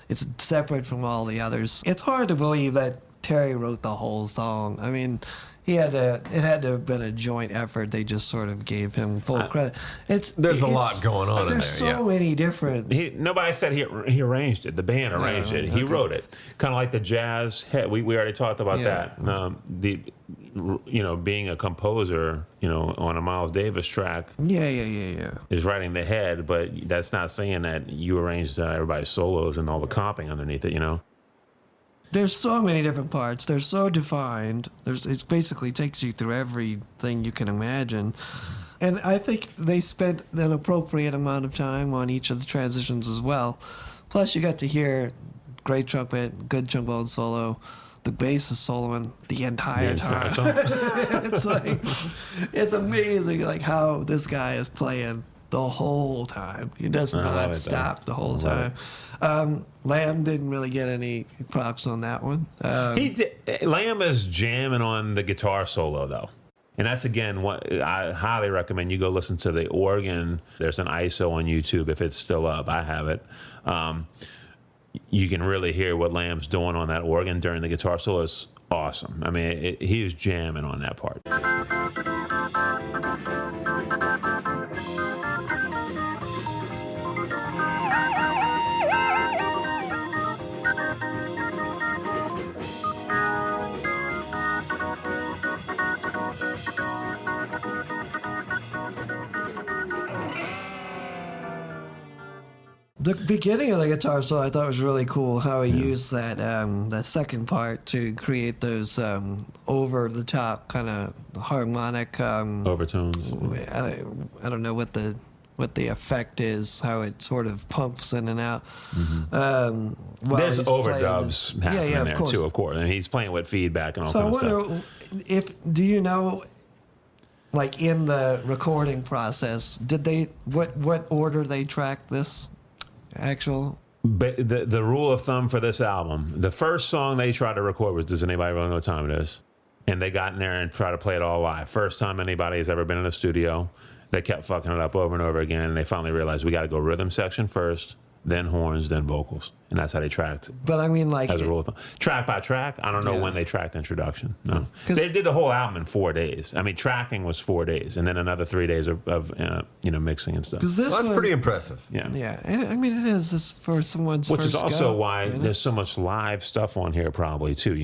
It's separate from all the others. It's hard to believe that Terry wrote the whole song. I mean, it had to have been a joint effort. They just sort of gave him full credit. There's a lot going on in there. There's so many different. Nobody said he arranged it. The band arranged it. He wrote it. Kind of like the jazz head. We already talked about that. Being a composer, on a Miles Davis track. Yeah. Is writing the head, but that's not saying that you arranged everybody's solos and all the comping underneath it. There's so many different parts. They're so defined. It basically takes you through everything you can imagine. And I think they spent an appropriate amount of time on each of the transitions as well. Plus, you got to hear great trumpet, good trombone solo. The bass is soloing the entire time. It's amazing like how this guy is playing the whole time. He does not stop the whole time. Lamb didn't really get any props on that one. He did. Lamb is jamming on the guitar solo though, and that's again what I highly recommend. You go listen to the organ. There's an ISO on YouTube if it's still up. I have it. You can really hear what Lamb's doing on that organ during the guitar solo. It's awesome. I mean, he is jamming on that part. The beginning of the guitar solo I thought was really cool. How he used that second part to create those over the top kind of harmonic Overtones. I don't know what the effect is. How it sort of pumps in and out. There's overdubs happening there course. too, of course, and he's playing with feedback and all So I kinds of wonder stuff. do you know, like in the recording process, did they what order they tracked this? Actual. But the rule of thumb for this album, the first song they tried to record was "Does Anybody Really Know What Time It Is?" And they got in there and tried to play it all live. First time anybody has ever been in a studio. They kept fucking it up over and over again, and they finally realized we got to go rhythm section first, then horns, then vocals, and that's how they tracked. But I mean, like as a rule of thumb, track by track. I don't know when they tracked introduction. No, 'Cause they did the whole album in 4 days. I mean, tracking was 4 days, and then another 3 days of mixing and stuff. That's pretty impressive. Yeah, and I mean it is just for someone's Which first is also go, why there's so much live stuff on here, probably too.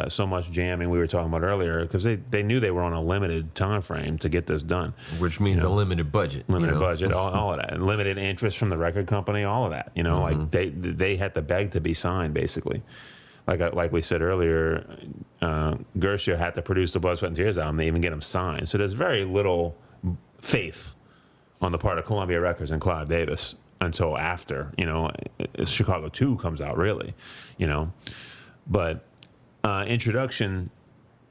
So much jamming we were talking about earlier, because they knew they were on a limited time frame to get this done, which means a limited budget. Budget, all of that, and limited interest from the record company, all of that. Like they had to beg to be signed, basically. Like we said earlier, Gershia had to produce the Blood, Sweat, and Tears album. They even get him signed. So there's very little faith on the part of Columbia Records and Clive Davis until after, Chicago 2 comes out, really, But Introduction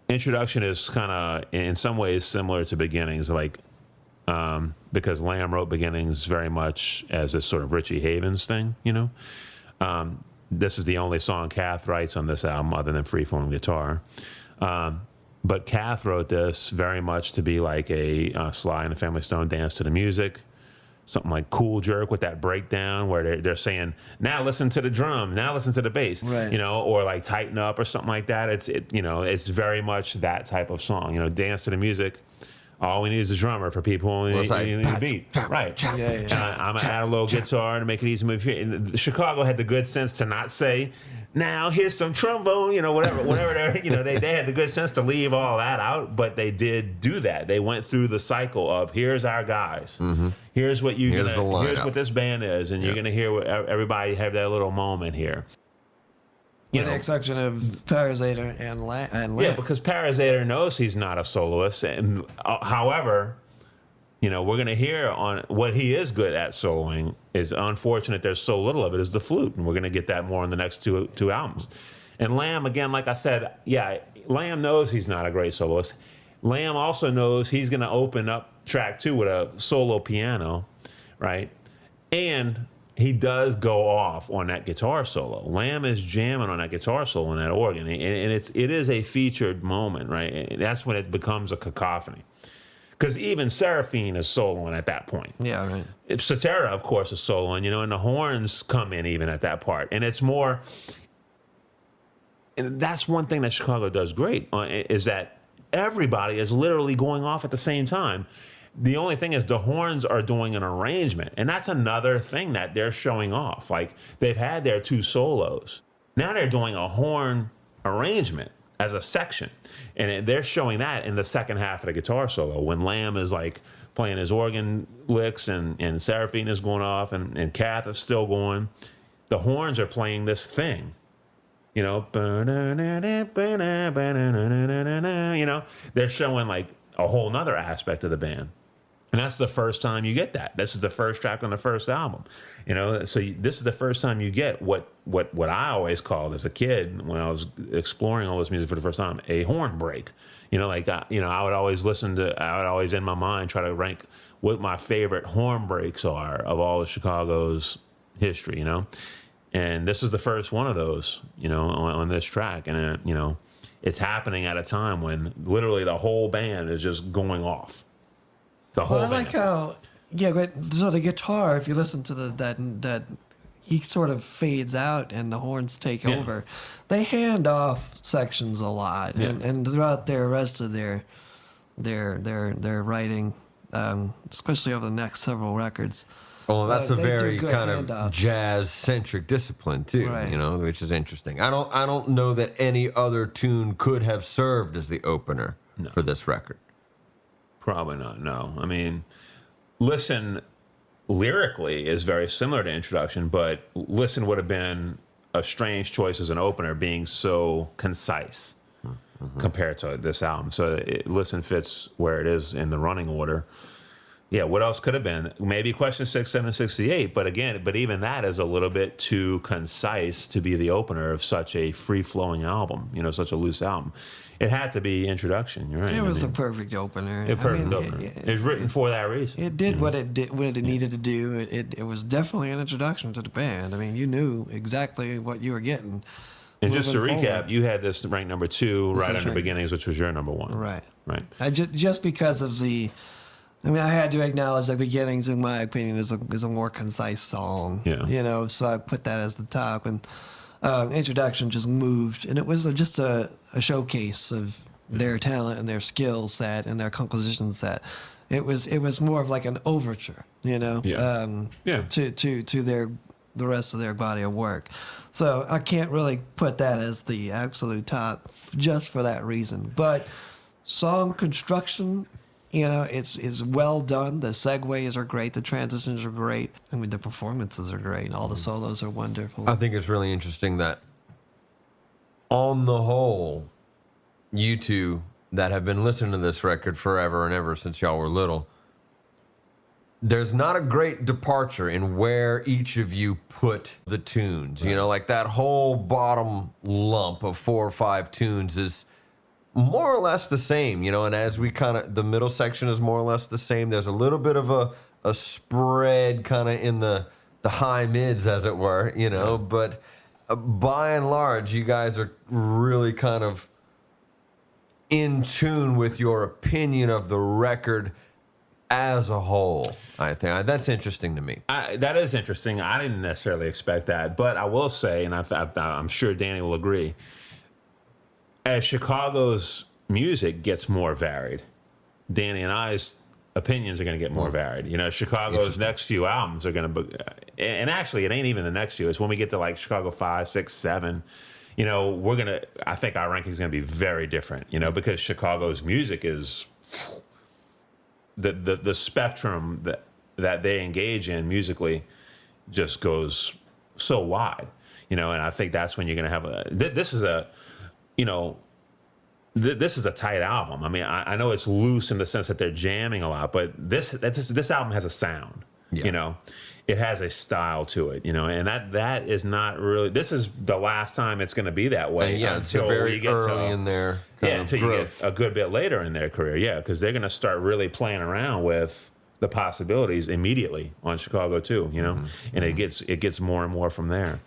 is kind of, in some ways, similar to Beginnings, because Lamb wrote Beginnings very much as this sort of Richie Havens thing, This is the only song Kath writes on this album other than Freeform Guitar. But Kath wrote this very much to be like a Sly and the Family Stone dance to the music. Something like Cool Jerk with that breakdown where they're saying, now listen to the drum, now listen to the bass, right. Or like Tighten Up or something like that. It's very much that type of song, dance to the music. All we need is a drummer for people who only need a beat. Right. I'm going to add a little guitar to make it easy to move. And Chicago had the good sense to not say, now here's some trombone, whatever. They had the good sense to leave all that out, but they did do that. They went through the cycle of here's our guys. Mm-hmm. Here's what here's what this band is, and you're going to hear what everybody have that little moment here. With the exception of Parasitor and Lamb. Yeah, because Parasitor knows he's not a soloist. And, however, we're going to hear on what he is good at soloing is unfortunate there's so little of it is the flute. And we're going to get that more in the next two albums. And Lamb, again, like I said, Lamb knows he's not a great soloist. Lamb also knows he's going to open up track 2 with a solo piano, right? And he does go off on that guitar solo. Lamb is jamming on that guitar solo on that organ, and it is a featured moment, right? And that's when it becomes a cacophony. Because even Seraphine is soloing at that point. Yeah, right. Cetera, of course, is soloing, and the horns come in even at that part. And it's more, and that's one thing that Chicago does great, is that everybody is literally going off at the same time. The only thing is the horns are doing an arrangement. And that's another thing that they're showing off. Like, they've had their 2 solos. Now they're doing a horn arrangement as a section. And they're showing that in the second half of the guitar solo when Lamb is like playing his organ licks and Seraphine is going off and Kath is still going. The horns are playing this thing. They're showing like a whole nother aspect of the band. And that's the first time you get that. This is the first track on the first album, So this is the first time you get what I always called as a kid when I was exploring all this music for the first time, a horn break. I would always I would always in my mind try to rank what my favorite horn breaks are of all of Chicago's history. And this is the first one of those, on this track, and it's happening at a time when literally the whole band is just going off. The whole Well, I band. like how, but so the guitar, if you listen to that he sort of fades out and the horns take over. They hand off sections a lot, and throughout their rest of their writing, especially over the next several records. Well, that's a they do very good kind of handoffs. jazz-centric discipline too, Right. Which is interesting. I don't know that any other tune could have served as the opener for this record. Probably not, no. I mean, Listen lyrically is very similar to Introduction, but Listen would have been a strange choice as an opener, being so concise compared to this album. So Listen fits where it is in the running order. Yeah, what else could have been? Maybe Question 6, 7, 68, but even that is a little bit too concise to be the opener of such a free-flowing album, such a loose album. It had to be Introduction, you're right. It was a perfect opener. A perfect opener. It was written for that reason. It did what it needed to do. It was definitely an introduction to the band. I mean, you knew exactly what you were getting. And just to moving recap, forward. you had this ranked number 2 right under right. Beginnings, which was your number 1. Right. Right. Just because of I had to acknowledge that Beginnings, in my opinion, is a more concise song. Yeah. So I put that as the top. And Introduction just moved. And it was just a showcase of their talent and their skill set and their composition set. It was more of like an overture, Yeah. to the rest of their body of work. So I can't really put that as the absolute top just for that reason. But song construction, it's well done. The segues are great. The transitions are great. I mean, the performances are great. All the solos are wonderful. I think it's really interesting that on the whole, you two that have been listening to this record forever and ever since y'all were little, there's not a great departure in where each of you put the tunes. Right. Like that whole bottom lump of 4 or 5 tunes is more or less the same, and as we the middle section is more or less the same. There's a little bit of a spread kind of in the high mids, as it were, but by and large, you guys are really kind of in tune with your opinion of the record as a whole. I think that's interesting to me. That is interesting. I didn't necessarily expect that, but I will say, and I'm sure Danny will agree, as Chicago's music gets more varied, Danny and I's opinions are going to get more varied. Chicago's next few albums are going to be, and actually it ain't even the next few. It's when we get to like Chicago 5, 6, 7, I think our ranking is going to be very different, because Chicago's music is the spectrum that they engage in musically just goes so wide, and I think that's when you're going to have this is a tight album. I mean, I know it's loose in the sense that they're jamming a lot, but this album has a sound. Yeah. You know, it has a style to it, you know, and that is not really, this is the last time it's going to be that way. Yeah, it's until very you get early in their kind of until growth. you get a good bit later in their career. Yeah, because they're going to start really playing around with the possibilities immediately on Chicago too, you know, and it gets more and more from there.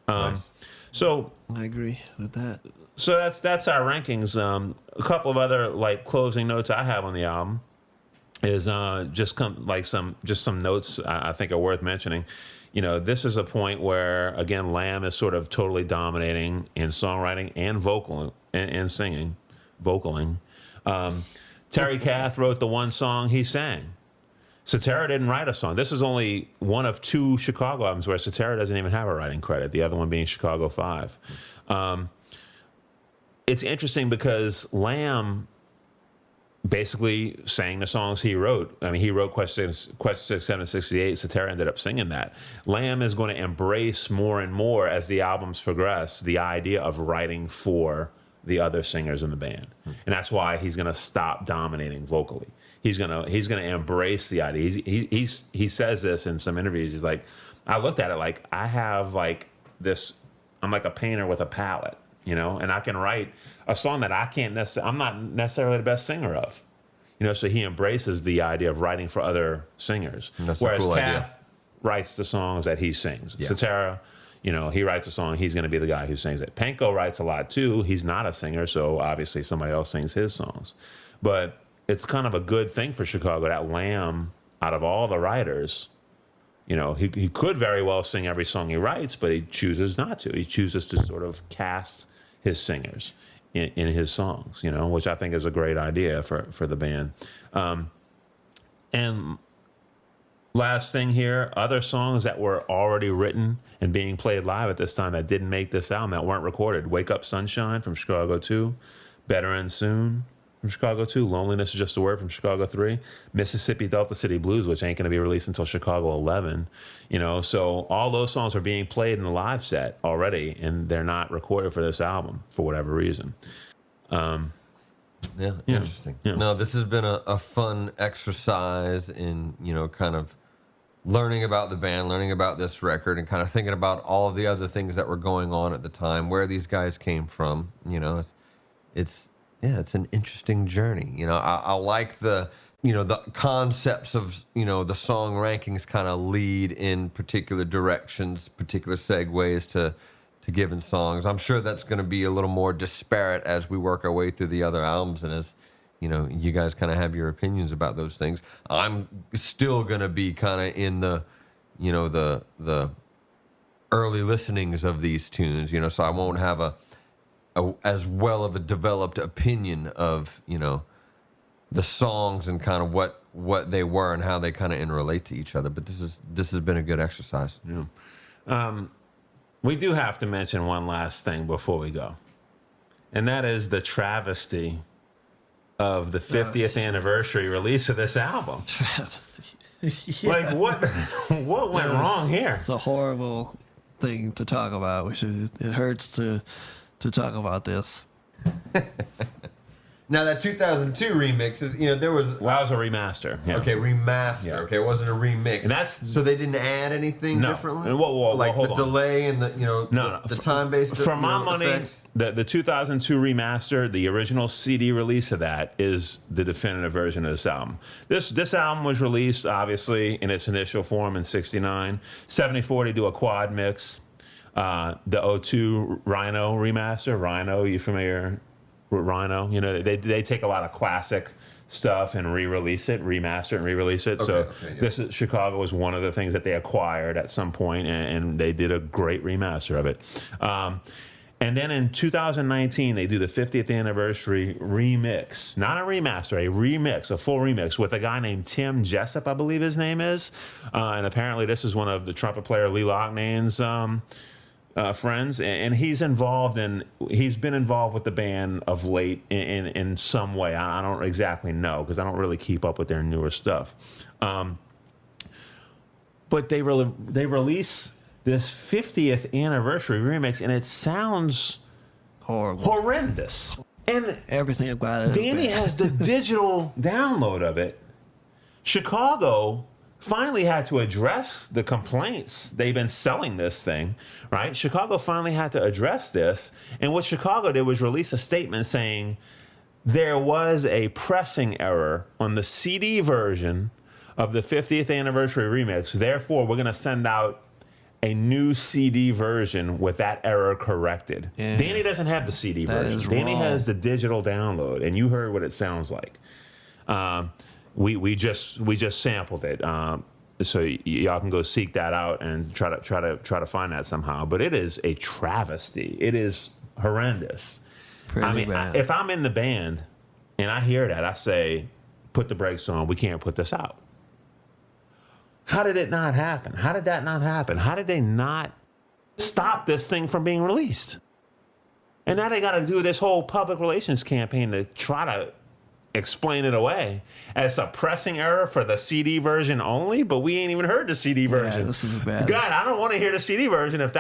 Nice. So I agree with that. so that's our rankings. A couple of other like closing notes I have on the album is some notes I think are worth mentioning. You know, this is a point where again Lamb is sort of totally dominating in songwriting and vocal and singing, vocaling. Terry Kath wrote the one song he sang. Cetera didn't write a song. This is only one of 2 Chicago albums where Cetera doesn't even have a writing credit, the other one being Chicago 5. It's interesting because Lamb basically sang the songs he wrote. I mean, he wrote Question 6, 7, 68. Cetera ended up singing that. Lamb is going to embrace more and more as the albums progress the idea of writing for the other singers in the band, and that's why he's going to stop dominating vocally. He's gonna embrace the idea. He says this in some interviews. He's like, I looked at it like I have like this. I'm like a painter with a palette, you know, and I can write a song that I'm not necessarily the best singer of, you know. So he embraces the idea of writing for other singers. That's a whereas cool Kath idea. writes the songs that he sings. Yeah. Cetera, you know, he writes a song. He's going to be the guy who sings it. Panko writes a lot too. He's not a singer, so obviously somebody else sings his songs. But it's kind of a good thing for Chicago that Lamb, out of all the writers, you know, he could very well sing every song he writes, but he chooses not to. He chooses to sort of cast his singers in his songs, you know, which I think is a great idea for the band. And last thing here, other songs that were already written and being played live at this time that didn't make this album, that weren't recorded. Wake Up Sunshine from Chicago 2, Better End Soon from Chicago 2, Loneliness is Just a Word from Chicago 3, Mississippi Delta City Blues, which ain't going to be released until Chicago 11, you know. So all those songs are being played in the live set already, and they're not recorded for this album for whatever reason. Yeah, interesting. Yeah. No, this has been a fun exercise in, you know, kind of learning about the band, learning about this record, and kind of thinking about all of the other things that were going on at the time, where these guys came from. You know, it's an interesting journey. You know, I like the, you know, the concepts of, you know, the song rankings kind of lead in particular directions, particular segues to given songs. I'm sure that's going to be a little more disparate as we work our way through the other albums, and as, you know, you guys kind of have your opinions about those things. I'm still going to be kind of in the, you know, the early listenings of these tunes, you know, so I won't have a as well of a developed opinion of, you know, the songs and kind of what they were and how they kind of interrelate to each other. But this has been a good exercise. Yeah. We do have to mention one last thing before we go, and that is the travesty of the 50th anniversary release of this album. Travesty. Like, what went wrong here? It's a horrible thing to talk about. It hurts to talk about this. Now that 2002 remix is, you know, there was Well, that was a remaster. Yeah. okay, remaster. Yeah. Okay, it wasn't a remix. And that's- so they didn't add anything No. differently. And whoa, like hold the on. delay and the, you know, No. the time based. For my money, effects. the 2002 remaster, the original CD release of that is the definitive version of this album. This album was released, obviously, in its initial form in 69. 74, they do a quad mix. The 02 Rhino remaster. Rhino, you familiar with Rhino? You know, they take a lot of classic stuff and remaster it and re-release it. Okay, yeah. This is Chicago was one of the things that they acquired at some point, and they did a great remaster of it. And then in 2019, they do the 50th anniversary remix, not a remaster, a remix, a full remix with a guy named Tim Jessup, I believe his name is. And apparently this is one of the trumpet player Lee Lochnane's friends, and he's been involved with the band of late in some way. I don't exactly know because I don't really keep up with their newer stuff. But they release this 50th anniversary remix, and it sounds Horrible. horrendous. And Everything about it. is Danny bad. has the digital download of it. Chicago finally had to address the complaints. They've been selling this thing, right? Chicago finally had to address this. And what Chicago did was release a statement saying there was a pressing error on the CD version of the 50th anniversary remix. Therefore, we're going to send out a new CD version with that error corrected. Yeah. Danny doesn't have the CD That version. is Danny wrong. has the digital download, and you heard what it sounds like. We just sampled it, so y'all can go seek that out and try to find that somehow. But it is a travesty. It is horrendous. Pretty bad. If I'm in the band and I hear that, I say, "Put the brakes on. We can't put this out." How did it not happen? How did that not happen? How did they not stop this thing from being released? And now they got to do this whole public relations campaign to try to explain it away as a pressing error for the CD version only, but we ain't even heard the CD version. Yeah, this is bad. God, I don't want to hear the CD version if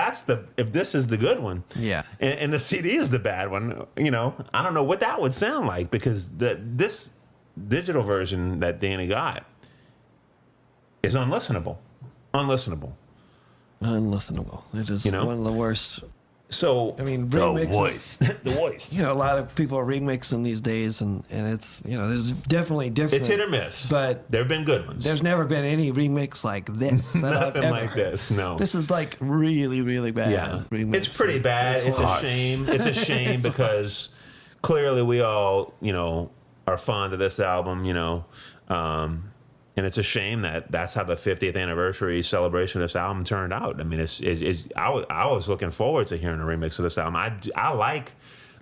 this is the good one. Yeah. And the CD is the bad one. You know, I don't know what that would sound like, because this digital version that Danny got is unlistenable. Unlistenable. It is You know? one of the worst. So I mean, the remixes. worst. The worst. You know, a lot of people are remixing these days, and it's, you know, there's definitely different. It's hit or miss, but there have been good ones. there's never been any remix like this. That I've Nothing ever like heard. this. No. This is like really, really bad. Yeah, remix. it's pretty bad. It's a harsh. shame. It's a shame because clearly we all, you know, are fond of this album, you know, and it's a shame that that's how the 50th anniversary celebration of this album turned out. I mean, I was looking forward to hearing a remix of this album. I like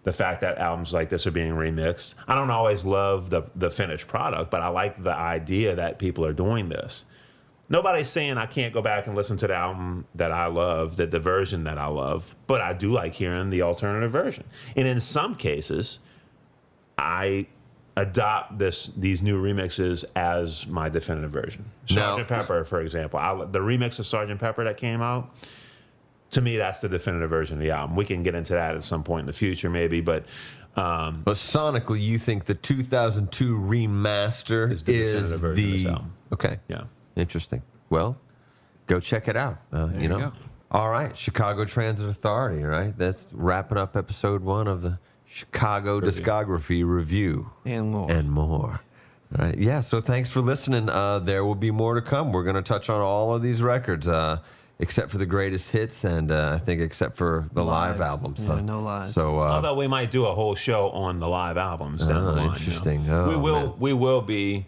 the fact that albums like this are being remixed. I don't always love the finished product, but I like the idea that people are doing this. Nobody's saying I can't go back and listen to the album that I love, the version that I love, but I do like hearing the alternative version. And in some cases, I adopt these new remixes as my definitive version. Now- Sgt. Pepper, for example. The remix of Sgt. Pepper that came out, to me, that's the definitive version of the album. We can get into that at some point in the future, maybe, but But sonically, you think the 2002 remaster Is the definitive version of this album. Okay. yeah. Interesting. Well, go check it out. you go. All right, Chicago Transit Authority. Right, that's wrapping up episode 1 of the Chicago Discography Review And more. and more. All right. Yeah. So thanks for listening. There will be more to come. We're going to touch on all of these records, except for the greatest hits, and I think except for the live albums. Yeah, no live. So Although we might do a whole show on the live albums down the line. you know. interesting. Oh, We will be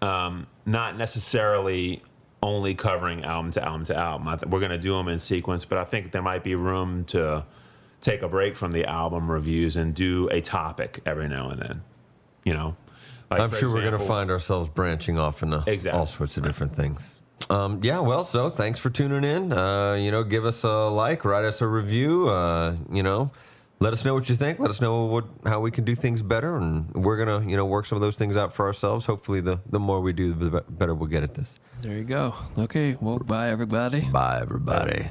not necessarily only covering album to album to album. We're going to do them in sequence, but I think there might be room to take a break from the album reviews and do a topic every now and then. You know, like, I'm for sure we're going to example- find ourselves branching off into Exactly. all sorts of different things. Yeah, well, so thanks for tuning in. Give us a like, write us a review. Let us know what you think. Let us know how we can do things better, and we're gonna work some of those things out for ourselves. Hopefully, the more we do, the better we'll get at this. There you go. Okay. Well, bye, everybody. Bye, everybody.